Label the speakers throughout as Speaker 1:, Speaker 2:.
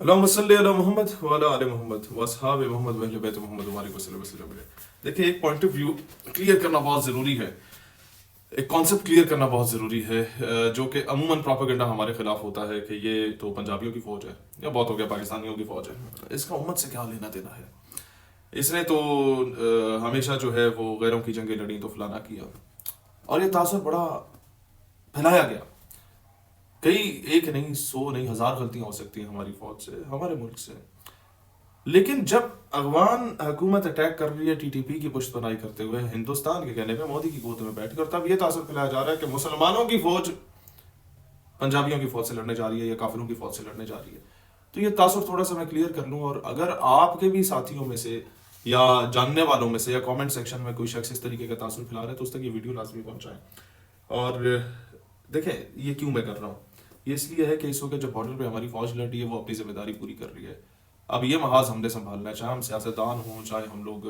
Speaker 1: اللهم صل علی محمد وعلی آل محمد واصحاب محمد واہل بیت محمد وبارک وسلم. دیکھیں، ایک پوائنٹ آف ویو کلیئر کرنا بہت ضروری ہے، ایک کانسیپٹ کلیئر کرنا بہت ضروری ہے، جو کہ عموماً پروپیگنڈا ہمارے خلاف ہوتا ہے کہ یہ تو پنجابیوں کی فوج ہے یا بہت ہو گیا پاکستانیوں کی فوج ہے، اس کا امت سے کیا لینا دینا ہے، اس نے تو ہمیشہ جو ہے وہ غیروں کی جنگیں لڑیں تو فلانا کیا، اور یہ تاثر بڑا پھیلایا گیا. کئی ایک نہیں، 100 نہیں، 1000 غلطیاں ہو سکتی ہیں ہماری فوج سے، ہمارے ملک سے، لیکن جب افغان حکومت اٹیک کر رہی ہے ٹی ٹی پی کی پشت پناہی کرتے ہوئے ہندوستان کے کہنے پہ مودی کی گود میں بیٹھ کر، تب یہ تاثر پھیلایا جا رہا ہے کہ مسلمانوں کی فوج پنجابیوں کی فوج سے لڑنے جا رہی ہے یا کافروں کی فوج سے لڑنے جا رہی ہے. تو یہ تاثر تھوڑا سا میں کلیئر کر لوں، اور اگر آپ کے بھی ساتھیوں میں سے یا جاننے والوں میں سے یا کامنٹ سیکشن میں کوئی شخص اس طریقے کا تاثر پھیلا رہا ہے تو اس تک یہ ویڈیو لازمی پہنچائیں. اور دیکھیں، یہ کیوں میں کر رہا ہوں، یہ اس لیے ہے کہ اس وقت جو بارڈر پہ ہماری فوج لڑ رہی ہے وہ اپنی ذمہ داری پوری کر رہی ہے. اب یہ محاذ ہم نے سنبھالنا ہے، چاہے ہم سیاستدان ہوں، چاہے ہم لوگ،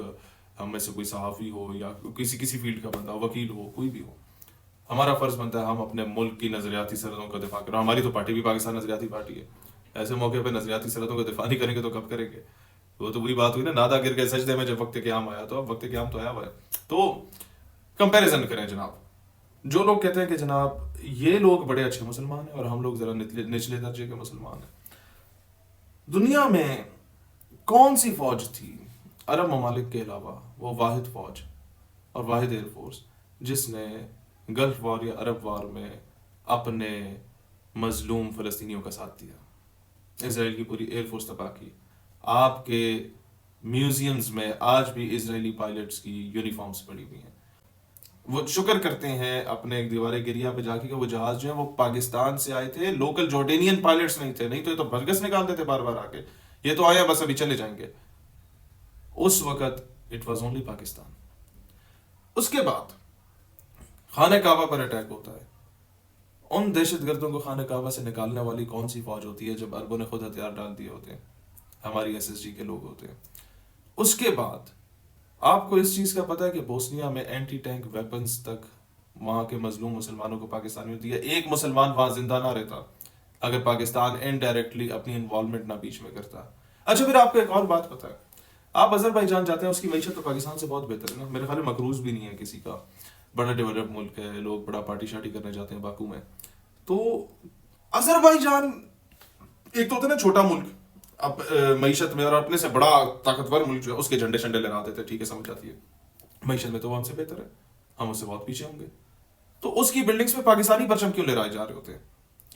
Speaker 1: ہم میں سے کوئی صحافی ہو یا کسی فیلڈ کا بندہ، وکیل ہو، کوئی بھی ہو. ہمارا فرض بنتا ہے ہم اپنے ملک کی نظریاتی سرحدوں کا دفاع کریں. ہماری تو پارٹی بھی پاکستان نظریاتی پارٹی ہے. ایسے موقع پہ نظریاتی سرحدوں کا دفاع نہیں کریں گے تو کب کریں گے؟ وہ تو وہی بات ہوئی نا، نادا گر گئے سجدے میں جب وقت قیام آیا. تو اب وقت قیام تو آیا ہوا ہے. تو کمپیریزن کریں جناب. جو لوگ کہتے ہیں کہ جناب یہ لوگ بڑے اچھے مسلمان ہیں اور ہم لوگ ذرا نچلے درجے کے مسلمان ہیں، دنیا میں کون سی فوج تھی عرب ممالک کے علاوہ، وہ واحد فوج اور واحد ایئر فورس جس نے گلف وار یا عرب وار میں اپنے مظلوم فلسطینیوں کا ساتھ دیا؟ اسرائیل کی پوری ایئر فورس تباہ کی. آپ کے میوزیمز میں آج بھی اسرائیلی پائلٹس کی یونیفارمز پڑی ہوئی ہیں. وہ شکر کرتے ہیں اپنے ایک دیوار گریا پہ جا کے کہ وہ جہاز جو ہیں وہ پاکستان سے آئے تھے، لوکل جارڈینین پائلٹس نہیں تھے، نہیں تو یہ تو برگس نکالتے تھے بار بار آ کے. یہ تو آیا بس ابھی چلے جائیں گے. اس وقت اٹ واز اونلی پاکستان. اس کے بعد خانہ کعبہ پر اٹیک ہوتا ہے. ان دہشت گردوں کو خانہ کعبہ سے نکالنے والی کون سی فوج ہوتی ہے جب عربوں نے خود ہتھیار ڈال دیے ہوتے ہیں؟ ہماری ایس ایس جی کے لوگ ہوتے ہیں. اس کے بعد آپ کو اس چیز کا پتہ ہے کہ بوسنیا میں اینٹی ٹینک ویپنز تک وہاں کے مظلوم مسلمانوں کو پاکستانیوں دیا. ایک مسلمان وہاں زندہ نہ رہتا اگر پاکستان انڈائریکٹلی اپنی انوالومنٹ نہ بیچ میں کرتا. اچھا، پھر آپ کو ایک اور بات پتہ ہے، آپ آذربائیجان جاتے ہیں، اس کی معیشت تو پاکستان سے بہت بہتر ہے نا. میرے خیال میں مقروض بھی نہیں ہے کسی کا، بڑا ڈیولپ ملک ہے، لوگ بڑا پارٹی شارٹی کرنے جاتے ہیں باکو میں. تو آذربائیجان ایک تو ہوتا ہے نا چھوٹا ملک، اب معیشت میں، اور اپنے سے بڑا طاقتور ملک جو ہے اس کے جھنڈے شنڈے لہراتے تھے، ٹھیک ہے، سمجھ آتی ہے. معیشت میں تو وہ ہم سے بہتر ہے، ہم اس سے بہت پیچھے ہوں گے. تو اس کی بلڈنگز پہ پاکستانی پرچم کیوں لہرائے جا رہے ہوتے ہیں؟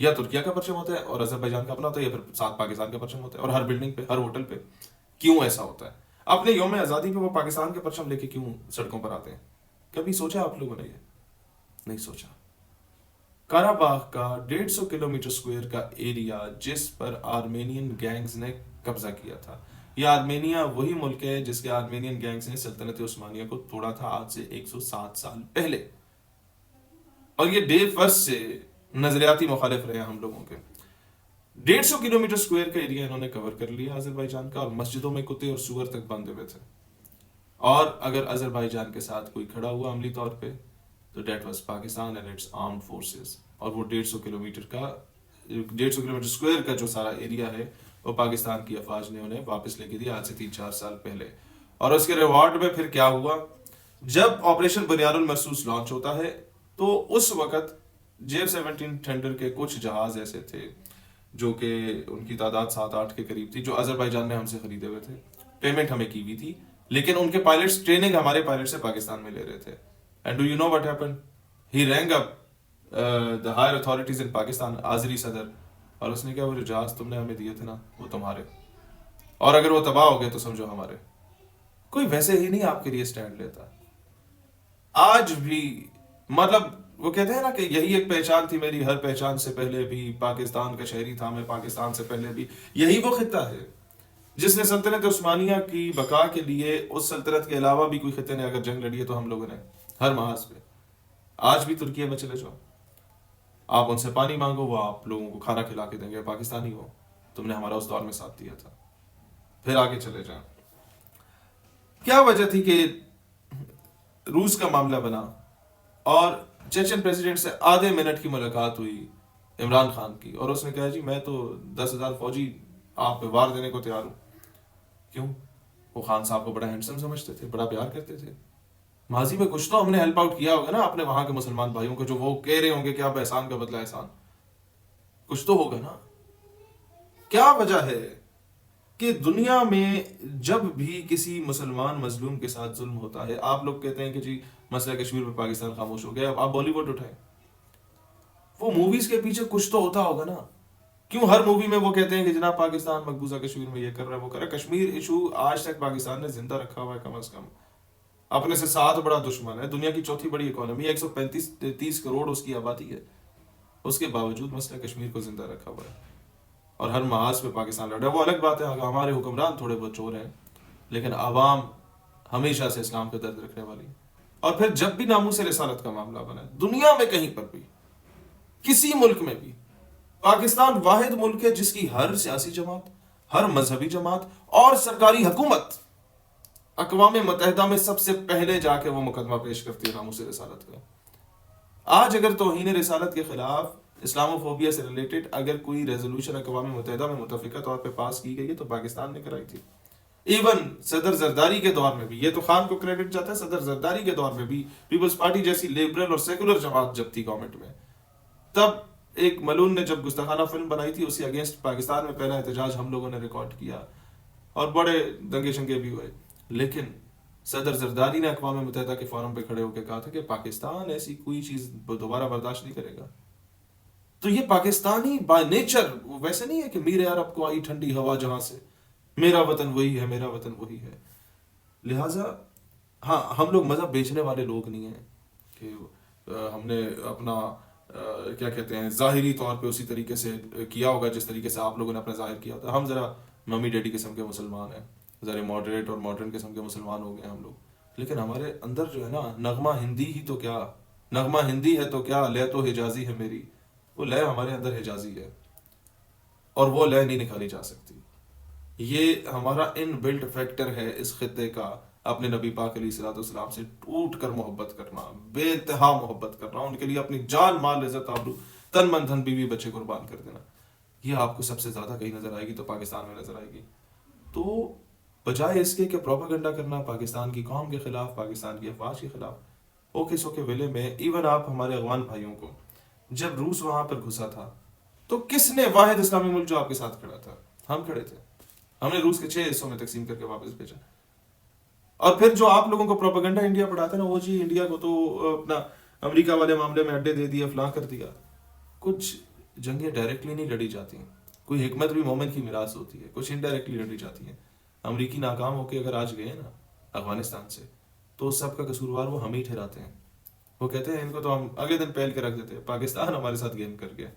Speaker 1: یا ترکیہ کا پرچم ہوتا ہے اور آذربائیجان کا اپنا ہوتا ہے، یا پھر ساتھ پاکستان کا پرچم ہوتا ہے، اور ہر بلڈنگ پہ، ہر ہوٹل پہ کیوں ایسا ہوتا ہے؟ اپنے یوم آزادی پہ وہ پاکستان کے پرچم لے کے کیوں سڑکوں پر آتے ہیں؟ کبھی سوچا آپ لوگوں نے؟ یہ نہیں سوچا. کارا باغ کا 150 کلومیٹر سکوئر کا ایریا جس پر آرمینین گینگز نے قبضہ کیا تھا. یہ آرمینیا وہی ملک ہے جس کے آرمینین گینگز نے سلطنت عثمانیہ کو توڑا تھا آج سے 107 سال پہلے. اور یہ ڈے فرسٹ سے نظریاتی مخالف رہے ہیں ہم لوگوں کے. 150 کلومیٹر سکوئر کا ایریا انہوں نے کور کر لیا آذربائیجان کا، اور مسجدوں میں کتے اور سور تک باندھے ہوئے تھے. اور اگر آذربائیجان کے ساتھ کوئی کھڑا ہوا عملی طور پہ تو that was Pakistan and its armed forces. اور وہ 150 کلومیٹر سکوئر کا جو سارا ایریا ہے وہ پاکستان کی افواج نے انہیں واپس لے کے دیا آج سے 3-4 سال پہلے. اور اس کے ریوارڈ میں پھر کیا ہوا؟ جب آپریشن بنیاد المرصوص لانچ ہوتا ہے تو اس وقت JF-17 ٹینڈر کے کچھ جہاز ایسے تھے جو کہ ان کی تعداد 7-8 کے قریب تھی، جو آذربائیجان نے ہم سے خریدے ہوئے تھے، پیمنٹ ہمیں کی ہوئی تھی، لیکن ان کے پائلٹس ٹریننگ ہمارے پائلٹ سے پاکستان میں لے رہے تھے. And do you know what happen? He rang up the higher authorities in Pakistan, آذری صدر، اور اس نے کہا وہ جو جہاز تم نے ہمیں دیے تھے نا وہ تمہارے، اور اگر وہ تباہ ہو گئے تو سمجھو ہمارے. کوئی ویسے ہی نہیں آپ کے لیے سٹینڈ لیتا. آج بھی مطلب وہ کہتے ہیں نا کہ یہی ایک پہچان تھی میری، ہر پہچان سے پہلے بھی پاکستان کا شہری تھا میں، پاکستان سے پہلے بھی. یہی وہ خطہ ہے جس نے سلطنت عثمانیہ کی بقا کے لیے اس سلطنت کے علاوہ بھی کوئی خطے نے اگر جنگ لڑی ہے تو ہم لوگوں نے ہر محاذ پہ. آج بھی ترکیہ میں چلے جاؤ، آپ ان سے پانی مانگو، وہ آپ لوگوں کو کھانا کھلا کے دیں گے. پاکستانی ہو، تم نے ہمارا اس دور میں ساتھ دیا تھا. پھر آگے چلے جائیں. کیا وجہ تھی کہ روس کا معاملہ بنا اور چیچن پریزیڈنٹ سے آدھے منٹ کی ملاقات ہوئی عمران خان کی، اور اس نے کہا جی میں تو 10,000 فوجی آپ پہ وار دینے کو تیار ہوں. کیوں؟ وہ خان صاحب کو بڑا ہینڈسم سمجھتے تھے, بڑا پیار کرتے تھے. ماضی میں کچھ تو ہم نے ہیلپ آؤٹ کیا ہوگا نا اپنے وہاں کے مسلمان بھائیوں کو, جو وہ کہہ رہے ہوں گے کہ اب احسان کا بدلہ احسان. کچھ تو ہوگا نا. کیا وجہ ہے کہ دنیا میں جب بھی کسی مسلمان مظلوم کے ساتھ ظلم ہوتا ہے, آپ لوگ کہتے ہیں کہ جی مسئلہ کشمیر میں پاکستان خاموش ہو گیا, اب آپ بالی ووڈ اٹھائیں, وہ موویز کے پیچھے کچھ تو ہوتا ہوگا نا. کیوں ہر مووی میں وہ کہتے ہیں کہ جناب پاکستان مقبوضہ کشمیر میں یہ کر رہا ہے وہ کر رہا ہے. کشمیر ایشو آج تک پاکستان نے زندہ رکھا ہوا ہے کم از کم. اپنے سے 7 بڑا دشمن ہے, دنیا کی چوتھی بڑی اکانومی, 135-30 کروڑ اس کی آبادی ہے, اس کے باوجود مسئلہ کشمیر کو زندہ رکھا ہوا ہے اور ہر محاذ پہ پاکستان لڑ رہا ہے. وہ الگ بات ہے ہمارے حکمران تھوڑے بہت چور ہیں, لیکن عوام ہمیشہ سے اسلام پہ درد رکھنے والی ہے. اور پھر جب بھی ناموس رسالت کا معاملہ بنا ہے دنیا میں کہیں پر بھی, کسی ملک میں بھی, پاکستان واحد ملک ہے جس کی ہر سیاسی جماعت, ہر مذہبی جماعت اور سرکاری حکومت اقوام متحدہ میں سب سے پہلے جا کے وہ مقدمہ پیش کرتی ہے ناموس رسالت کا. آج اگر توہین رسالت کے خلاف اسلاموفوبیا سے ریلیٹڈ اگر کوئی ریزولوشن اقوام متحدہ میں متفقہ طور پہ پاس کی گئی ہے تو پاکستان نے کرائی تھی. ایون صدر زرداری کے دور میں بھی, یہ تو خان کو کریڈٹ جاتا ہے, صدر زرداری کے دور میں بھی پیپلز پارٹی جیسی لبرل اور سیکولر جماعت جب تھی گورنمنٹ میں, تب ایک ملون نے جب گستاخانہ فلم بنائی تھی, اسی اگینسٹ پاکستان میں پہلا احتجاج ہم لوگوں نے ریکارڈ کیا اور بڑے دنگے شنگے بھی ہوئے. لیکن صدر زرداری نے اقوام متحدہ کے فورم پہ کھڑے ہو کے کہا تھا کہ پاکستان ایسی کوئی چیز دوبارہ برداشت نہیں کرے گا. تو یہ پاکستانی بائی نیچر ویسے نہیں ہے کہ میرے عرب کو آئی ٹھنڈی ہوا جہاں سے, میرا وطن وہی ہے, میرا وطن وہی ہے. لہٰذا ہاں, ہم لوگ مذہب بیچنے والے لوگ نہیں ہیں کہ ہم نے اپنا کیا کہتے ہیں ظاہری طور پہ اسی طریقے سے کیا ہوگا جس طریقے سے آپ لوگوں نے اپنا ظاہر کیا ہوتا. ہم ذرا ممی ڈیڈی قسم کے مسلمان ہیں, ذرا ماڈریٹ اور ماڈرن قسم کے مسلمان ہو گئے ہیں ہم لوگ, لیکن ہمارے اندر جو ہے نا نغمہ ہندی ہی تو کیا, نغمہ ہندی ہے تو کیا, لے تو حجازی ہے میری, وہ لے ہمارے اندر حجازی ہے اور وہ لے نہیں نکالی جا سکتی. یہ ہمارا ان بلٹ فیکٹر ہے اس خطے کا, اپنے نبی پاک علیہ الصلوۃ والسلام سے ٹوٹ کر محبت کرنا, بے انتہا محبت کرنا, ان کے لیے اپنی جان مال عزت آبرو تن من دھن بیوی بچے قربان کر دینا. یہ آپ کو سب سے زیادہ کہیں نظر آئے گی تو پاکستان میں نظر آئے گی. تو بجائے اس کے کہ پروپیگنڈا کرنا پاکستان کی قوم کے خلاف, پاکستان کی افواج کے خلاف, اوکے سوکے ویلے میں ایون آپ ہمارے افغان بھائیوں کو, جب روس وہاں پر گھسا تھا تو کس نے, واحد اسلامی ملک جو آپ کے ساتھ کھڑا تھا, ہم کھڑے تھے. ہم نے روس کے 6 حصوں میں تقسیم کر کے واپس بھیجا. اور پھر جو آپ لوگوں کو پروپیگنڈا انڈیا پڑھاتا ہے نا, وہ جی انڈیا کو تو اپنا امریکہ والے معاملے میں اڈے دے دیا, فلاں کر دیا. کچھ جنگیں ڈائریکٹلی نہیں لڑی جاتی ہیں, کوئی حکمت بھی مومن کی میراث ہوتی ہے, کچھ انڈائریکٹلی لڑی جاتی ہیں. امریکی ناکام ہو کے اگر آج گئے نا افغانستان سے, تو اس سب کا قصوروار وہ ہم ہی ٹھہراتے ہیں. وہ کہتے ہیں ان کو تو ہم اگلے دن پہل کے رکھ دیتے ہیں, پاکستان ہمارے ساتھ گیم کر گیا.